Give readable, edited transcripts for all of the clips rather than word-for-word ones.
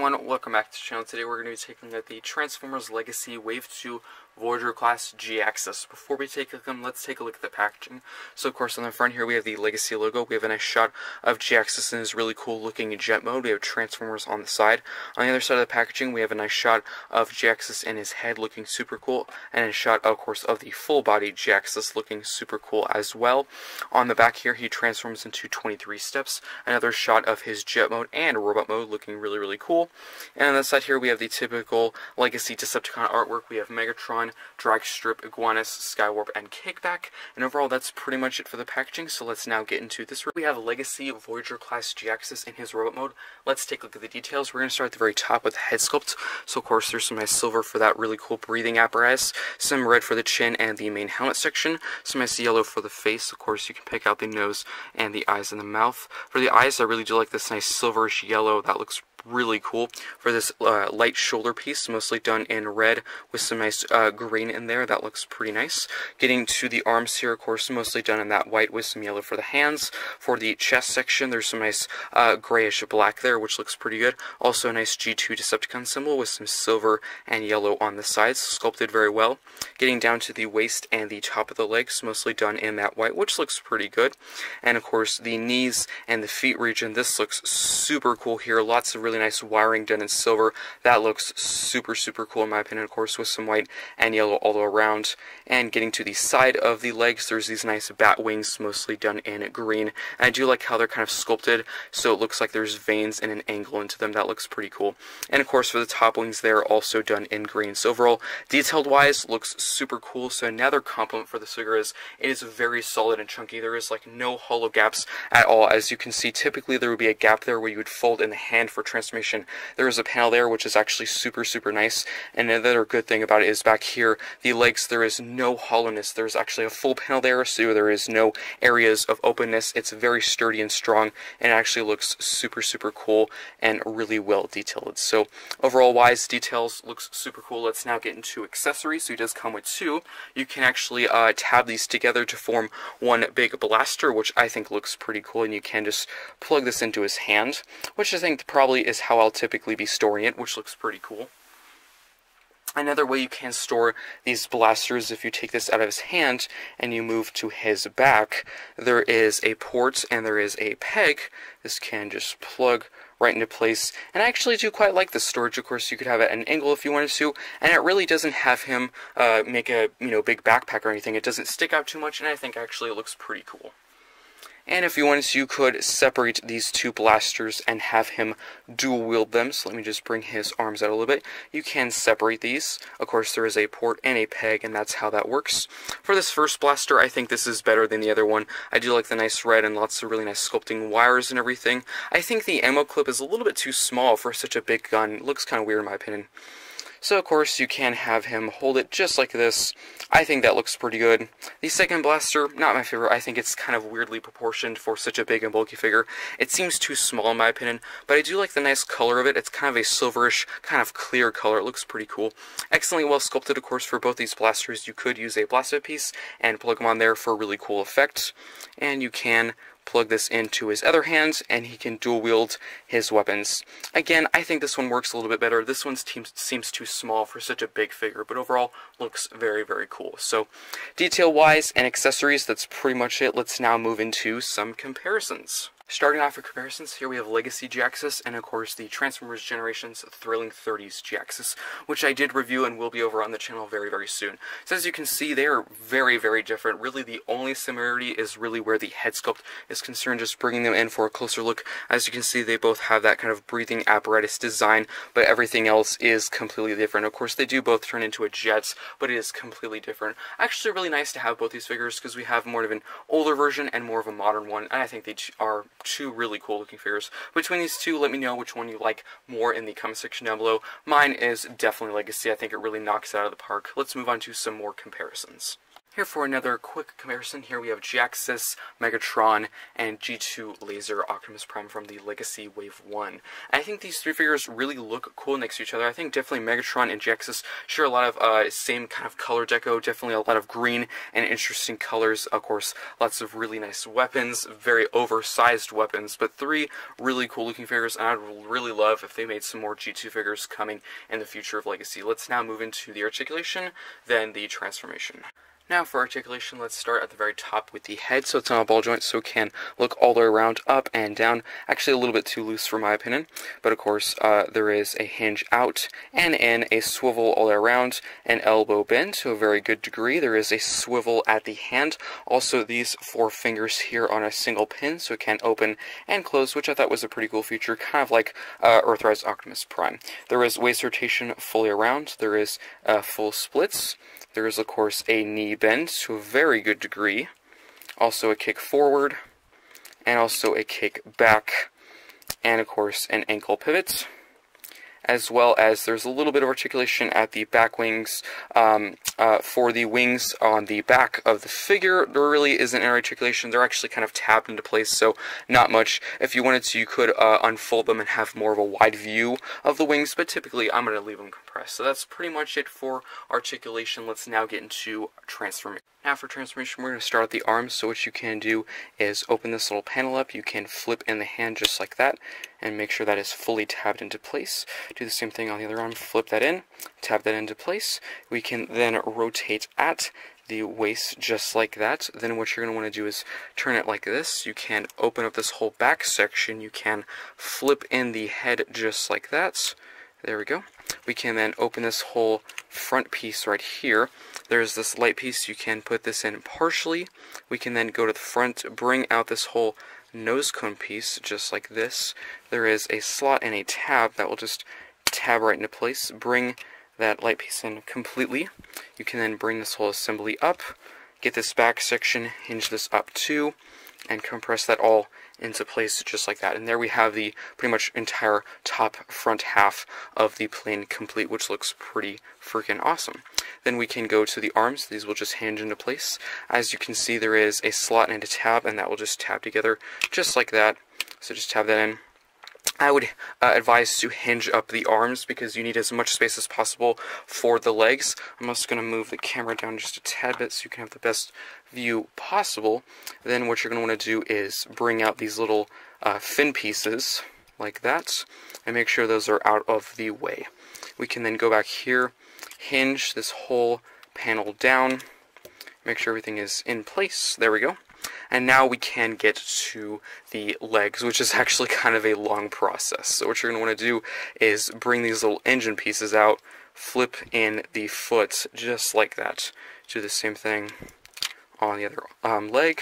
everyone, welcome back to the channel. Today we're going to be taking a look at the Transformers Legacy Wave 2 Voyager class Jhiaxus. Before we take a look at them, let's take a look at the packaging. So of course on the front here we have the Legacy logo. We have a nice shot of Jhiaxus in his really cool looking jet mode. We have Transformers on the side. On the other side of the packaging we have a nice shot of Jhiaxus in his head looking super cool, and a shot of course of the full body Jhiaxus looking super cool as well. On the back here he transforms into 23 steps. Another shot of his jet mode and robot mode looking really cool. And on the side here we have the typical Legacy Decepticon artwork. We have Megatron, Dragstrip, Iguanus, Skywarp, and Kickback. And overall that's pretty much it for the packaging, so let's now get into this. We have Legacy Voyager class Jhiaxus in his robot mode. Let's take a look at the details. We're going to start at the very top with the head sculpt. So of course there's some nice silver for that really cool breathing apparatus, some red for the chin and the main helmet section, some nice yellow for the face. Of course you can pick out the nose and the eyes and the mouth. For the eyes I really do like this nice silverish yellow. That looks really cool. For this light shoulder piece, mostly done in red with some nice green in there. That looks pretty nice. Getting to the arms here, of course, mostly done in that white with some yellow for the hands. For the chest section, there's some nice grayish black there, which looks pretty good. Also a nice G2 Decepticon symbol with some silver and yellow on the sides, sculpted very well. Getting down to the waist and the top of the legs, mostly done in that white, which looks pretty good. And of course, the knees and the feet region, this looks super cool here. Lots of really nice wiring done in silver. That looks super cool in my opinion, of course, with some white and yellow all around. And getting to the side of the legs, there's these nice bat wings, mostly done in green. And I do like how they're kind of sculpted, so it looks like there's veins and an angle into them. That looks pretty cool. And of course, for the top wings, they're also done in green. So overall, detailed-wise, looks super cool. So another compliment for this figure is it is very solid and chunky. There is like no hollow gaps at all. As you can see, typically there would be a gap there where you would fold in the hand for transformation. There is a panel there which is actually super nice. And another good thing about it is back here, the legs, there is no hollowness. There's actually a full panel there, so there is no areas of openness. It's very sturdy and strong, and it actually looks super cool and really well detailed. So overall wise, details looks super cool. Let's now get into accessories. So he does come with two. You can actually tab these together to form one big blaster, which I think looks pretty cool, and you can just plug this into his hand, which I think probably is how I'll typically be storing it, which looks pretty cool. Another way you can store these blasters, if you take this out of his hand and you move to his back, there is a port and there is a peg. This can just plug right into place, and I actually do quite like this storage. Of course, you could have it at an angle if you wanted to, and it really doesn't have him make a big backpack or anything. It doesn't stick out too much, and I think actually it looks pretty cool. And if you wanted to, you could separate these two blasters and have him dual wield them. So let me just bring his arms out a little bit. You can separate these. Of course, there is a port and a peg, and that's how that works. For this first blaster, I think this is better than the other one. I do like the nice red and lots of really nice sculpting wires and everything. I think the ammo clip is a little bit too small for such a big gun. It looks kind of weird in my opinion. So of course you can have him hold it just like this. I think that looks pretty good. The second blaster, not my favorite. I think it's kind of weirdly proportioned for such a big and bulky figure. It seems too small in my opinion, but I do like the nice color of it. It's kind of a silverish, kind of clear color. It looks pretty cool. Excellently well sculpted, of course, for both these blasters. You could use a blaster piece and plug them on there for a really cool effect. And you can plug this into his other hand, and he can dual wield his weapons. Again, I think this one works a little bit better. This one seems too small for such a big figure, but overall looks very cool. So detail-wise and accessories, that's pretty much it. Let's now move into some comparisons. Starting off with comparisons, here we have Legacy Jhiaxus, and of course the Transformers Generations Thrilling 30s Jhiaxus, which I did review and will be over on the channel very soon. So as you can see, they are very different. Really the only similarity is really where the head sculpt is concerned, just bringing them in for a closer look. As you can see, they both have that kind of breathing apparatus design, but everything else is completely different. Of course, they do both turn into a jet, but it is completely different. Actually really nice to have both these figures, because we have more of an older version and more of a modern one, and I think they are two really cool looking figures. Between these two, let me know which one you like more in the comment section down below. Mine is definitely Legacy. I think it really knocks it out of the park. Let's move on to some more comparisons. Here for another quick comparison, here we have Jhiaxus, Megatron, and G2 Laser Optimus Prime from the Legacy Wave 1. And I think these three figures really look cool next to each other. I think definitely Megatron and Jhiaxus share a lot of same kind of color deco, definitely a lot of green and interesting colors. Of course, lots of really nice weapons, very oversized weapons, but three really cool looking figures, and I'd really love if they made some more G2 figures coming in the future of Legacy. Let's now move into the articulation, then the transformation. Now for articulation, let's start at the very top with the head, so it's on a ball joint, so it can look all the way around, up and down. Actually a little bit too loose for my opinion, but of course there is a hinge out and in, a swivel all the way around, an elbow bend to a very good degree. There is a swivel at the hand, also these four fingers here on a single pin, so it can open and close, which I thought was a pretty cool feature, kind of like Earthrise Optimus Prime. There is waist rotation fully around, there is full splits. There is, of course, a knee bend to a very good degree, also a kick forward, and also a kick back, and, of course, an ankle pivot, as well as there's a little bit of articulation at the back wings. For the wings on the back of the figure, there really isn't any articulation. They're actually kind of tapped into place, so not much. If you wanted to, you could unfold them and have more of a wide view of the wings, but typically I'm going to leave them compressed. So that's pretty much it for articulation. Let's now get into transformation. Now for transformation, we're going to start at the arms. So what you can do is open this little panel up. You can flip in the hand just like that and make sure that is fully tabbed into place. Do the same thing on the other arm. Flip that in, tab that into place. We can then rotate at the waist just like that. Then what you're going to want to do is turn it like this. You can open up this whole back section. You can flip in the head just like that. There we go. We can then open this whole front piece right here. There's this light piece. You can put this in partially. We can then go to the front, bring out this whole nose cone piece just like this. There is a slot and a tab that will just tab right into place. Bring that light piece in completely. You can then bring this whole assembly up, get this back section, hinge this up too, and compress that all into place just like that. And there we have the pretty much entire top front half of the plane complete, which looks pretty freaking awesome. Then we can go to the arms. These will just hinge into place. As you can see, there is a slot and a tab, and that will just tab together just like that. So just tab that in. I would advise to hinge up the arms because you need as much space as possible for the legs. I'm also going to move the camera down just a tad bit so you can have the best view possible. Then what you're going to want to do is bring out these little fin pieces like that and make sure those are out of the way. We can then go back here, hinge this whole panel down, make sure everything is in place. There we go. And now we can get to the legs, which is actually kind of a long process. So what you're going to want to do is bring these little engine pieces out, flip in the foot just like that. Do the same thing on the other leg.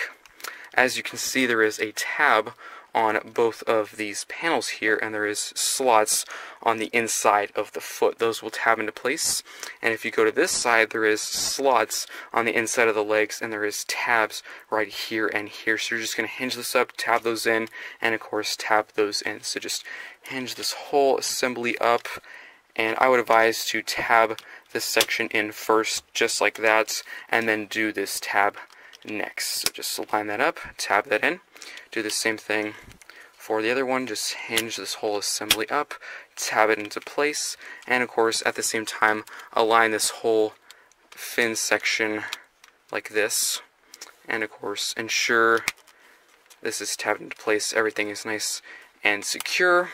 As you can see, there is a tab on both of these panels here, and there is slots on the inside of the foot. Those will tab into place. And if you go to this side, there is slots on the inside of the legs, and there is tabs right here and here. So you're just going to hinge this up, tab those in, and of course tab those in. So just hinge this whole assembly up, and I would advise to tab this section in first, just like that, and then do this tab next. So just line that up, tab that in, do the same thing for the other one. Just hinge this whole assembly up, tab it into place, and of course at the same time align this whole fin section like this, and of course ensure this is tabbed into place, everything is nice and secure.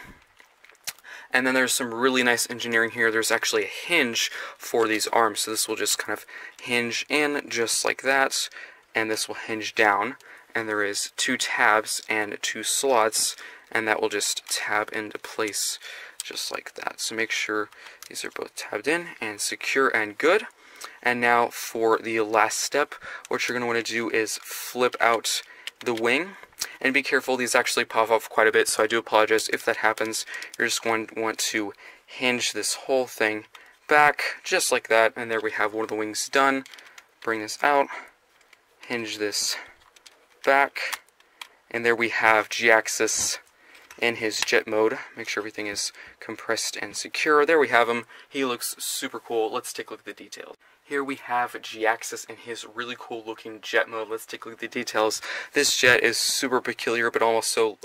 And then there's some really nice engineering here. There's actually a hinge for these arms, so this will just kind of hinge in just like that, and this will hinge down, and there is 2 tabs and 2 slots, and that will just tab into place just like that. So make sure these are both tabbed in and secure and good. And now for the last step, what you're going to want to do is flip out the wing. And be careful, these actually pop off quite a bit, so I do apologize if that happens. You're just going to want to hinge this whole thing back, just like that, and there we have one of the wings done. Bring this out, hinge this back, and there we have Jhiaxus in his jet mode. Make sure everything is compressed and secure. There we have him. He looks super cool. Let's take a look at the details. Here we have Jhiaxus in his really cool looking jet mode. Let's take a look at the details. This jet is super peculiar, but also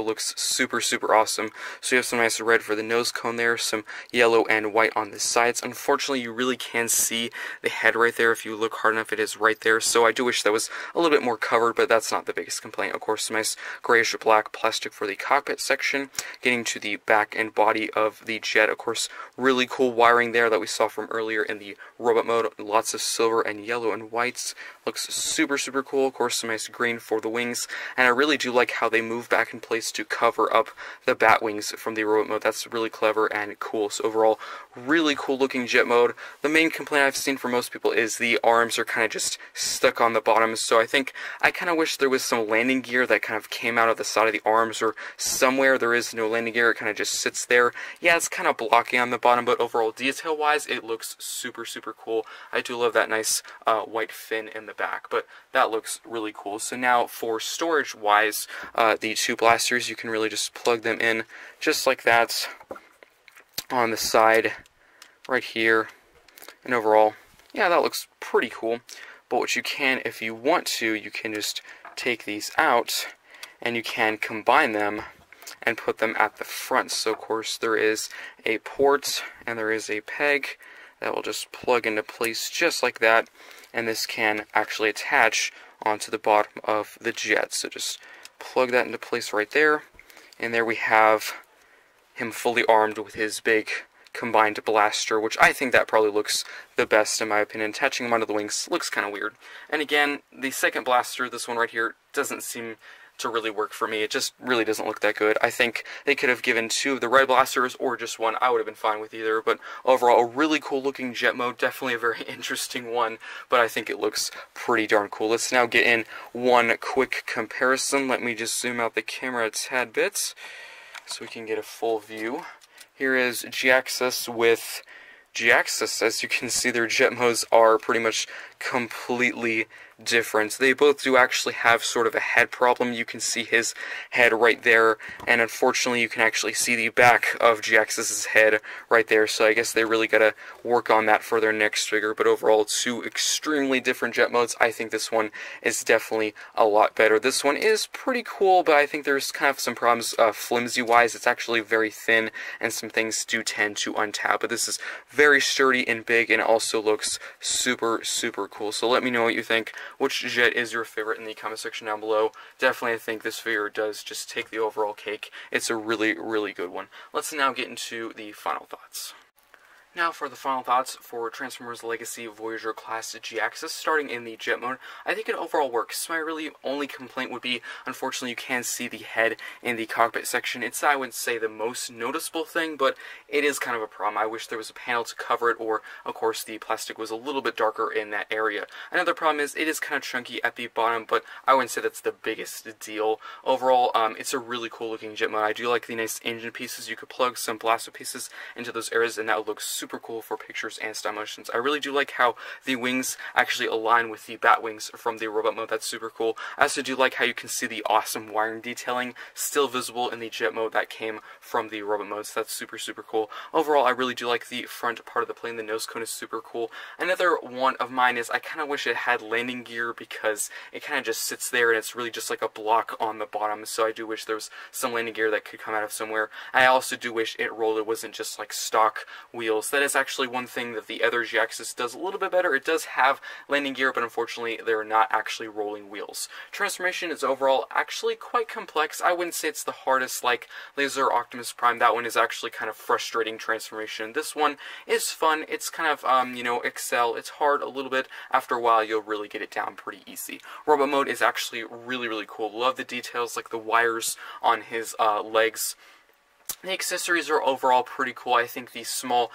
looks super awesome. So you have some nice red for the nose cone there, some yellow and white on the sides. Unfortunately, you really can see the head right there. If you look hard enough, it is right there. So I do wish that was a little bit more covered, but that's not the biggest complaint. Of course, some nice grayish black plastic for the cockpit section. Getting to the back and body of the jet, of course, really cool wiring there that we saw from earlier in the robot mode. Lots of silver and yellow and whites. Looks super cool. Of course, some nice green for the wings. And I really do like how they move back in place to cover up the bat wings from the robot mode. That's really clever and cool. So overall, really cool looking jet mode. The main complaint I've seen from most people is the arms are kind of just stuck on the bottom. So I think I kind of wish there was some landing gear that kind of came out of the side of the arms, or somewhere there is no landing gear. It kind of just sits there. Yeah, it's kind of blocky on the bottom, but overall detail-wise, it looks super cool. I do love that nice white fin in the back, but that looks really cool. So now for storage-wise, the two blasters, you can really just plug them in just like that on the side right here. And overall, yeah, that looks pretty cool. But what you can, if you want to, you can just take these out and you can combine them and put them at the front. So of course there is a port and there is a peg that will just plug into place just like that, and this can actually attach onto the bottom of the jet. So just plug that into place right there, and there we have him fully armed with his big combined blaster, which I think that probably looks the best in my opinion. Attaching him onto the wings looks kind of weird. And again, the second blaster, this one right here, doesn't seem to really work for me. It just really doesn't look that good. I think they could have given two of the red blasters or just one. I would have been fine with either, but overall, a really cool looking jet mode. Definitely a very interesting one, but I think it looks pretty darn cool. Let's now get in one quick comparison. Let me just zoom out the camera a tad bit so we can get a full view. Here is Jhiaxus with Jhiaxus. As you can see, their jet modes are pretty much completely different. They both do actually have sort of a head problem. You can see his head right there, and unfortunately you can actually see the back of Jhiaxus's head right there, so I guess they really gotta work on that for their next figure. But overall, two extremely different jet modes. I think this one is definitely a lot better. This one is pretty cool, but I think there's kind of some problems flimsy-wise. It's actually very thin, and some things do tend to untap, but this is very sturdy and big, and it also looks super cool. So let me know what you think. Which jet is your favorite in the comment section down below. Definitely, I think this figure does just take the overall cake. It's a really good one. Let's now get into the final thoughts. Now for the final thoughts for Transformers Legacy Voyager class Jhiaxus, starting in the jet mode. I think it overall works. My really only complaint would be, unfortunately, you can see the head in the cockpit section. It's, I wouldn't say, the most noticeable thing, but it is kind of a problem. I wish there was a panel to cover it, or, of course, the plastic was a little bit darker in that area. Another problem is it is kind of chunky at the bottom, but I wouldn't say that's the biggest deal. Overall, it's a really cool looking jet mode. I do like the nice engine pieces. You could plug some blaster pieces into those areas, and that would look super cool for pictures and stop motions. I really do like how the wings actually align with the bat wings from the robot mode. That's super cool. I also do like how you can see the awesome wiring detailing still visible in the jet mode that came from the robot mode. So that's super cool. Overall, I really do like the front part of the plane. The nose cone is super cool. Another one of mine is I kind of wish it had landing gear, because it kind of just sits there and it's really just like a block on the bottom. So I do wish there was some landing gear that could come out of somewhere. I also do wish it rolled. It wasn't just like stock wheels. That is actually one thing that the other Jhiaxus does a little bit better. It does have landing gear, but unfortunately they're not actually rolling wheels. Transformation is overall actually quite complex. I wouldn't say it's the hardest like Laser Optimus Prime. That one is actually kind of frustrating transformation. This one is fun. It's kind of, you know, Excel. It's hard a little bit. After a while, you'll really get it down pretty easy. Robot mode is actually really cool. Love the details, like the wires on his legs. The accessories are overall pretty cool. I think the small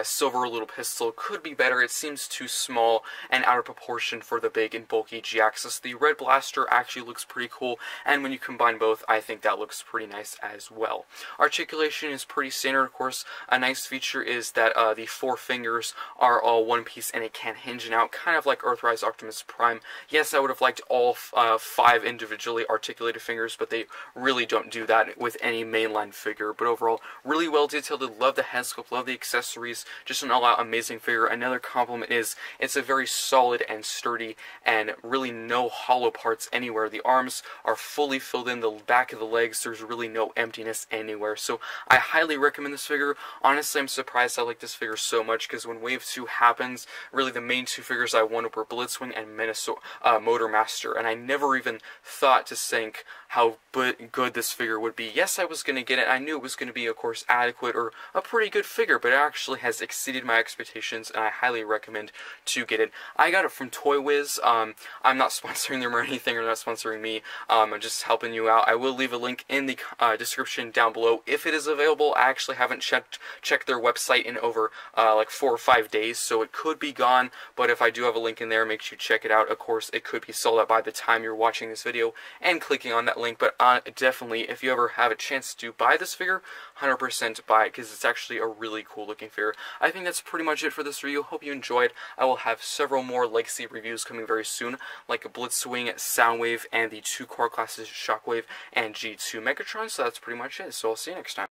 silver little pistol could be better. It seems too small and out of proportion for the big and bulky Jhiaxus. The red blaster actually looks pretty cool, and when you combine both, I think that looks pretty nice as well. Articulation is pretty standard, of course. A nice feature is that the four fingers are all one piece and it can hinge out, kind of like Earthrise Optimus Prime. Yes, I would have liked all five individually articulated fingers, but they really don't do that with any mainline figure. But overall. Really well detailed, love the head sculpt, love the accessories, just an all-out amazing figure. Another compliment is it's a very solid and sturdy and really no hollow parts anywhere. The arms are fully filled in, the back of the legs, there's really no emptiness anywhere. So I highly recommend this figure. Honestly, I'm surprised I like this figure so much because when Wave 2 happens, really the main two figures I wanted were Blitzwing and Motor Master, and I never even thought to think how good this figure would be. Yes, I was going to get it. I knew it was going to be, of course, adequate or a pretty good figure, but it actually has exceeded my expectations, and I highly recommend to get it. I got it from Toy Wiz. I'm not sponsoring them or anything, or not sponsoring me. I'm just helping you out. I will leave a link in the description down below if it is available. I actually haven't checked their website in over like 4 or 5 days, so it could be gone, but if I do have a link in there, make sure you check it out. Of course, it could be sold out by the time you're watching this video and clicking on that link, but definitely, if you ever have a chance to buy this figure, 100% buy it, because it's actually a really cool looking figure. I think that's pretty much it for this review. Hope you enjoyed. I will have several more Legacy reviews coming very soon, like a Blitzwing, Soundwave, and the 2 core classes, Shockwave and G2 Megatron, so that's pretty much it, so I'll see you next time.